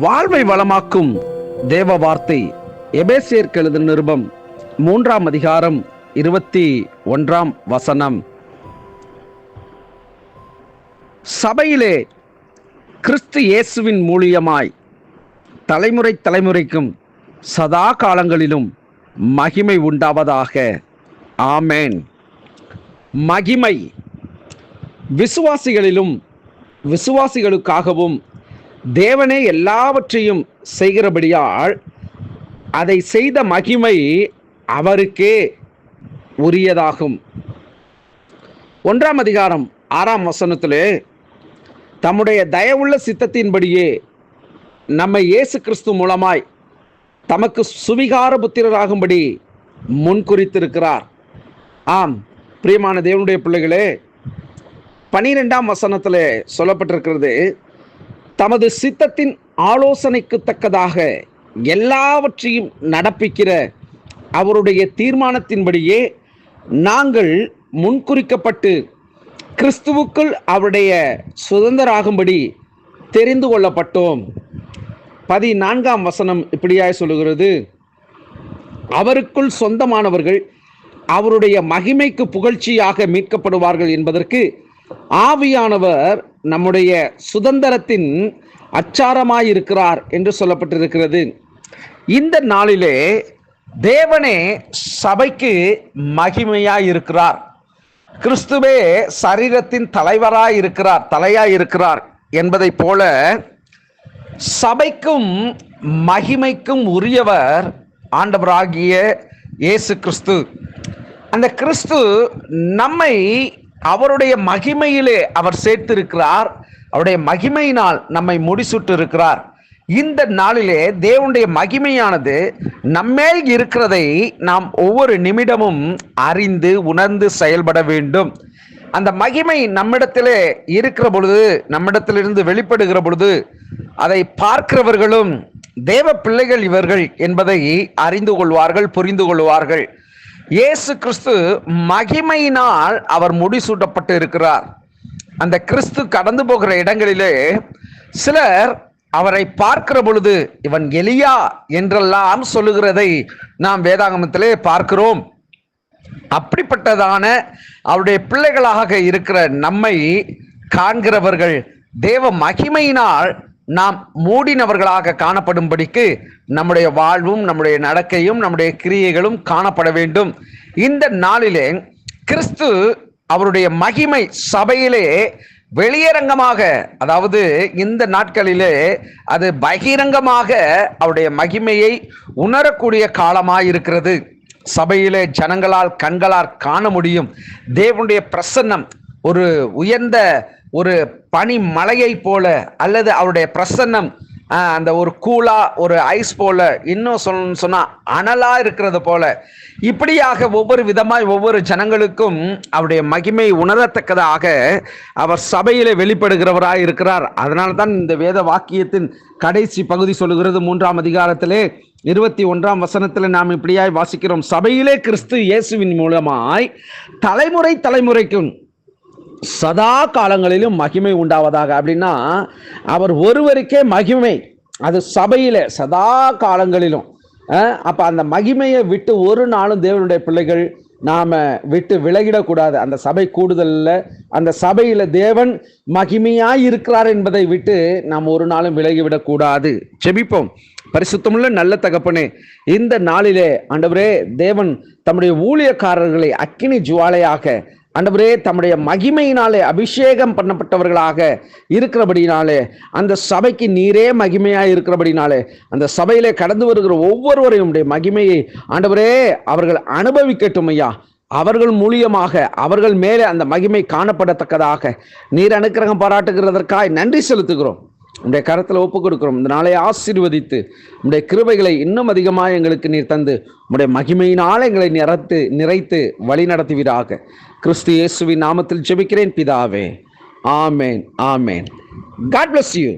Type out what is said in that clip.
வாழ்வை வளமாக்கும் தேவ வார்த்தை. எபேசியருக்கு எழுதின நிருபம் 3ஆம் அதிகாரம் 21ஆம் வசனம். சபையிலே கிறிஸ்து இயேசுவின் மூலியமாய் தலைமுறை தலைமுறைக்கும் சதா காலங்களிலும் மகிமை உண்டாவதாக. ஆமேன். மகிமை விசுவாசிகளிலும் விசுவாசிகளுக்காகவும் தேவனே எல்லாவற்றையும் செய்கிறபடியால் அதை செய்த மகிமை அவருக்கே உரியதாகும். 1ஆம் அதிகாரம் 6ஆம் வசனத்திலே தம்முடைய தயவுள்ள சித்தத்தின்படியே நம்மை இயேசு கிறிஸ்து மூலமாய் தமக்கு சுவிகார புத்திரராகும்படி முன்குறித்திருக்கிறார். ஆம், பிரியமான தேவனுடைய பிள்ளைகளே, 12ஆம் வசனத்திலே சொல்லப்பட்டிருக்கிறது, தமது சித்தத்தின் ஆலோசனைக்கு தக்கதாக எல்லாவற்றையும் நடப்பிக்கிற அவருடைய தீர்மானத்தின்படியே நாங்கள் முன்குறிக்கப்பட்டு கிறிஸ்துவுக்குள் அவருடைய சுதந்திரராகும்படி தெரிந்து கொள்ளப்பட்டோம். 14ஆம் வசனம் இப்படியாய் சொல்லுகிறது, அவருக்குள் சொந்தமானவர்கள் அவருடைய மகிமைக்கு புகழ்ச்சியாக மீட்கப்படுவார்கள் என்பதற்கு ஆவியானவர் நம்முடைய சுதந்திரத்தின் அச்சாரமாயிருக்கிறார் என்று சொல்லப்பட்டிருக்கிறது. இந்த நாளிலே தேவனே சபைக்கு மகிமையாயிருக்கிறார். கிறிஸ்துவே சரீரத்தின் தலைவராயிருக்கிறார், தலையாயிருக்கிறார் என்பதை போல சபைக்கும் மகிமைக்கும் உரியவர் ஆண்டவராகிய இயேசு கிறிஸ்து. அந்த கிறிஸ்து நம்மை அவருடைய மகிமையிலே அவர் சேர்த்திருக்கிறார். அவருடைய மகிமையினால் நம்மை முடிசூட்டு இருக்கிறார். இந்த நாளிலே தேவனுடைய மகிமையானது நம்மேல் இருக்கிறதை நாம் ஒவ்வொரு நிமிடமும் அறிந்து உணர்ந்து செயல்பட வேண்டும். அந்த மகிமை நம்மிடத்திலே இருக்கிற பொழுது, நம்மிடத்திலிருந்து வெளிப்படுகிற பொழுது அதை பார்க்கிறவர்களும் தேவ பிள்ளைகள் இவர்கள் என்பதை அறிந்து கொள்வார்கள், புரிந்து கொள்வார்கள். இயேசு கிறிஸ்து மகிமையினால் அவர் முடிசூட்டப்பட்டு இருக்கிறார். அந்த கிறிஸ்து கடந்து போகிற இடங்களிலே சிலர் அவரை பார்க்கிற பொழுது இவன் எலியா என்றெல்லாம் சொல்லுகிறதை நாம் வேதாகமத்திலே பார்க்கிறோம். அப்படிப்பட்டதான அவருடைய பிள்ளைகளாக இருக்கிற நம்மை காண்கிறவர்கள் தேவ மகிமையினால் நாம் மூடினவர்களாக காணப்படும்படிக்கு நம்முடைய வாழ்வும் நம்முடைய நடக்கையும் நம்முடைய கிரியைகளும் காணப்பட வேண்டும். இந்த நாளிலே கிறிஸ்து அவருடைய மகிமை சபையிலே வெளியரங்கமாக, அதாவது இந்த நாட்களிலே அது பகிரங்கமாக அவருடைய மகிமையை உணரக்கூடிய காலமாயிருக்கிறது. சபையிலே ஜனங்களால் கண்களால் காண முடியும். தேவனுடைய பிரசன்னம் ஒரு உயர்ந்த ஒரு பனி மலையை போல, அல்லது அவருடைய பிரசன்னம் அந்த ஒரு கூலா ஒரு ஐஸ் போல, இன்னும் சொன்னா அனலா இருக்கிறது போல, இப்படியாக ஒவ்வொரு விதமாய் ஒவ்வொரு ஜனங்களுக்கும் அவருடைய மகிமை உணரத்தக்கதாக அவர் சபையிலே வெளிப்படுகிறவராய் இருக்கிறார். அதனால தான் இந்த வேத வாக்கியத்தின் கடைசி பகுதி சொல்லுகிறது, 3ஆம் அதிகாரத்திலே 21ஆம் வசனத்தில் நாம் இப்படியாய் வாசிக்கிறோம், சபையிலே கிறிஸ்து இயேசுவின் மூலமாய் தலைமுறை தலைமுறைக்கும் சதா காலங்களிலும் மகிமை உண்டாவதாக. அப்படின்னா அவர் ஒருவருக்கே மகிமை, அது சபையில சதா காலங்களிலும். அப்ப அந்த மகிமையை விட்டு ஒரு நாளும் தேவனுடைய பிள்ளைகள் நாம விட்டு விலகிடக்கூடாது. அந்த சபை கூடுதல்ல, அந்த சபையில தேவன் மகிமையாய் இருக்கிறார் என்பதை விட்டு நாம் ஒரு நாளும் விலகிவிடக்கூடாது. ஜெபிப்போம். பரிசுத்தமுள்ள நல்ல தகப்பனே, இந்த நாளிலே ஆண்டவரே தேவன் தம்முடைய ஊழியக்காரர்களை அக்கினி ஜுவாலையாக ஆண்டவரே தம்முடைய மகிமையினாலே அபிஷேகம் பண்ணப்பட்டவர்களாக இருக்கிறபடினாலே, அந்த சபைக்கு நீரே மகிமையாக இருக்கிறபடினாலே, அந்த சபையிலே கடந்து வருகிற ஒவ்வொருவரையும் உடைய மகிமையை ஆண்டவரே அவர்கள் அனுபவிக்கட்டும் ஐயா. அவர்கள் மூலியமாக அவர்கள் மேலே அந்த மகிமை காணப்படத்தக்கதாக நீர் அனுக்கிரகம் பாராட்டுகிறதற்காய் நன்றி செலுத்துகிறோம். உடைய கரத்தில் ஒப்புக் கொடுக்கிறோம். இந்த நாளை ஆசீர்வதித்து உடைய கிருபைகளை இன்னும் அதிகமாக எங்களுக்கு நீர் தந்து உடைய மகிமையினால் எங்களை நிறைத்து வழி நடத்துவீராக. கிறிஸ்து இயேசுவின் நாமத்தில் ஜெபிக்கிறேன் பிதாவே. ஆமேன், ஆமேன். God bless you.